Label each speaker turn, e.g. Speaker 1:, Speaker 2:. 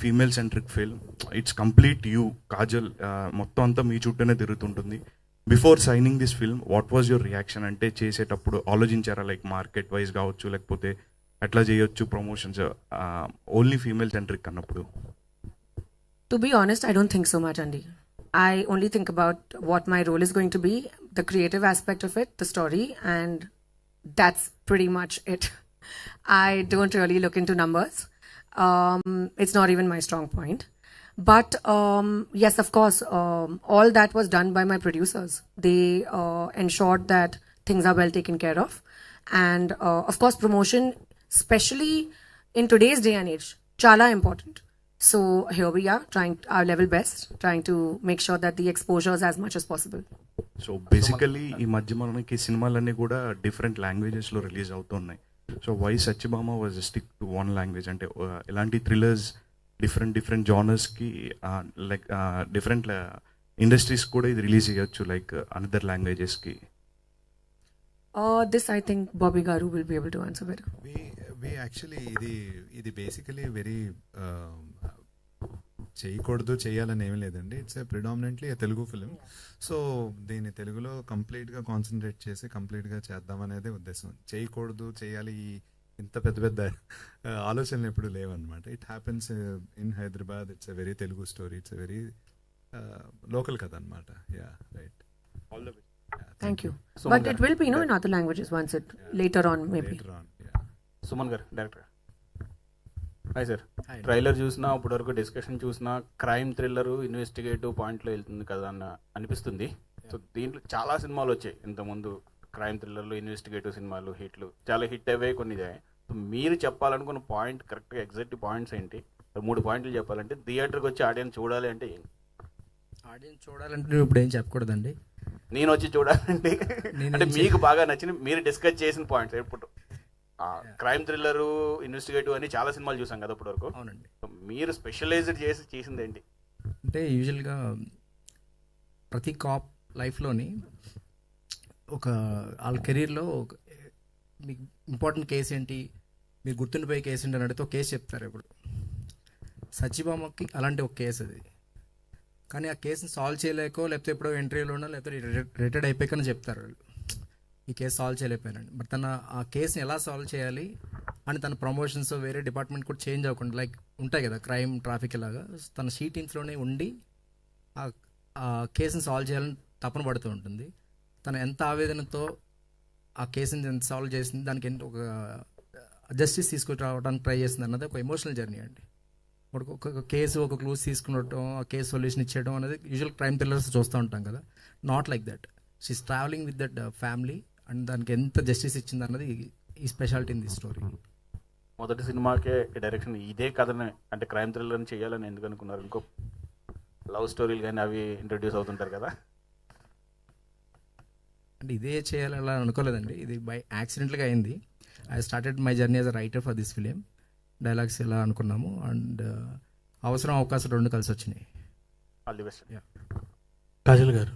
Speaker 1: Female centric film. It's complete you Kajal, మొత్తం అంతా మీ చుట్టూనే తిరుగుతుంటుంది. Before signing this film what was your reaction? అంటే చేసేటప్పుడు ఆలోచించారా, లైక్ మార్కెట్ వైజ్ కావచ్చు, లేకపోతే ఎట్లా చేయొచ్చు ప్రమోషన్స్ ఓన్లీ ఫీమేల్ సెంట్రిక్ అన్నప్పుడు?
Speaker 2: To be honest, I don't think so much, Andy. I only think about what my role is going to be, the creative aspect of it, the story, and that's pretty much it. I don't really look into numbers. It's not even my strong point. But yes, of course, all that was done by my producers. They ensured that things are well taken care of. And of course, promotion, especially in today's day and age, chala important. So here we are trying our level best, trying to make sure that the exposure is as much as possible.
Speaker 1: So basically ఈ మధ్య మనకి సినిమాలన్నీ కూడా different లాంగ్వేజెస్లో release అవుతున్నాయి. So why Satyabhama was stick to one language? అంటే ఎలాంటి thrillers different జానర్స్కి, లైక్ డిఫరెంట్ ఇండస్ట్రీస్ కూడా ఇది రిలీజ్ చేయొచ్చు, లైక్ అనదర్ లాంగ్వేజెస్కి.
Speaker 2: This I think Bobby Garu will be able to answer better.
Speaker 3: we actually ఇది బేసికలీ వెరీ చేయకూడదు చేయాలని ఏమీ లేదండి. It's predominantly Telugu film. So దీన్ని తెలుగులో కంప్లీట్గా కాన్సన్ట్రేట్ చేసి కంప్లీట్గా చేద్దామనేదే ఉద్దేశం. చేయకూడదు చేయాలి ఇంత పెద్ద ఆలోచనలు ఎప్పుడు లేవన్నమాట. It happens in Hyderabad. It's a very Telugu story. It's a very local కథ అనమాట. Yeah right.
Speaker 1: All the best.
Speaker 2: Thank you. But it will be, in other languages once it later on maybe.
Speaker 3: Later on, yeah.
Speaker 4: Suman గారు, director. Hi sir. Trailer చూసినా ఇప్పటివరకు discussion చూసినా crime thriller investigative పాయింట్లో వెళ్తుంది కదా అన్న అనిపిస్తుంది. సో దీంట్లో చాలా సినిమాలు వచ్చాయి ఇంతకుముందు, క్రైమ్ థ్రిల్లర్లు, ఇన్వెస్టిగేటివ్ సినిమాలు, హిట్లు చాలా హిట్ అవే కొన్ని. సో మీరు చెప్పాలనుకున్న పాయింట్ కరెక్ట్గా ఎగ్జాక్ట్ పాయింట్స్ ఏంటి? 3 పాయింట్లు చెప్పాలంటే థియేటర్కి వచ్చి ఆడియన్స్ చూడాలి అంటే ఏంటి?
Speaker 5: ఆడియన్స్ చూడాలంటే నువ్వు ఇప్పుడు ఏం చెప్పకూడదండి.
Speaker 4: నేను వచ్చి చూడాలంటే అంటే మీకు బాగా నచ్చిన మీరు డిస్కస్ చేసిన పాయింట్స్ ఇప్పుడు క్రైమ్ థ్రిల్లర్, ఇన్వెస్టిగేటివ్ అని చాలా సినిమాలు చూసాం కదా ఇప్పటి వరకు.
Speaker 5: అవునండి.
Speaker 4: మీరు స్పెషలైజ్డ్ చేసింది ఏంటి?
Speaker 5: అంటే యూజువల్గా ప్రతి కాప్ లైఫ్లోని ఒక వాళ్ళ కెరీర్లో మీకు ఇంపార్టెంట్ కేసు ఏంటి, మీరు గుర్తుండిపోయే కేసు ఏంటి అని అడిగితే ఒక కేసు చెప్తారు. ఇప్పుడు సత్యభామకి అలాంటి ఒక కేసు అది. కానీ ఆ కేసుని సాల్వ్ చేయలేకో, లేకపోతే ఎప్పుడో ఇంటర్వ్యూలోనో, లేకపోతే రిటైర్డ్ అయిపోయాకని చెప్తారు వాళ్ళు, ఈ కేసు సాల్వ్ చేయలేకపోయానండి. బట్ తన ఆ కేసుని ఎలా సాల్వ్ చేయాలి అని తన ప్రమోషన్స్ వేరే డిపార్ట్మెంట్ కూడా చేంజ్ అవ్వకుండా, లైక్ ఉంటాయి కదా క్రైమ్, ట్రాఫిక్ ఇలాగా, తన షీ టీమ్స్లోనే ఉండి ఆ కేసుని సాల్వ్ చేయాలని తపన పడుతూ ఉంటుంది. తను ఎంత ఆవేదనతో ఆ కేసుని ఎంత సాల్వ్ చేసింది, దానికి ఎంత ఒక జస్టిస్ తీసుకురావడానికి ట్రై చేసింది అన్నది ఒక ఎమోషనల్ జర్నీ అండి. ఒక కేసు, ఒక క్లూస్ తీసుకునడం, ఆ కేసు సొల్యూషన్ ఇచ్చేయడం అనేది యూజువల్ క్రైమ్ థ్రిల్లర్స్ చూస్తూ ఉంటాం కదా. Not like that. She's travelling with that family and దానికి ఎంత జస్టిస్ ఇచ్చింది అన్నది ఈ స్పెషాలిటీ ఇన్ ది స్టోరీ.
Speaker 4: మొదటి సినిమాకే డైరెక్షన్ ఇదే కథనే అంటే క్రైమ్ థ్రిల్లర్ని చేయాలని ఎందుకు అనుకున్నారు? ఇంకో లవ్ స్టోరీలు కానీ అవి ఇంట్రడ్యూస్ అవుతుంటారు కదా.
Speaker 5: అంటే ఇదే చేయాలని అనుకోలేదండి. ఇది బై యాక్సిడెంట్గా అయింది. I started my journey as a writer for this film. Dialogues ఇలా అనుకున్నాము అండ్ అవసరం అవకాశం 2 కలిసి వచ్చినాయి.
Speaker 4: All the best.
Speaker 6: కాజల్ గారు,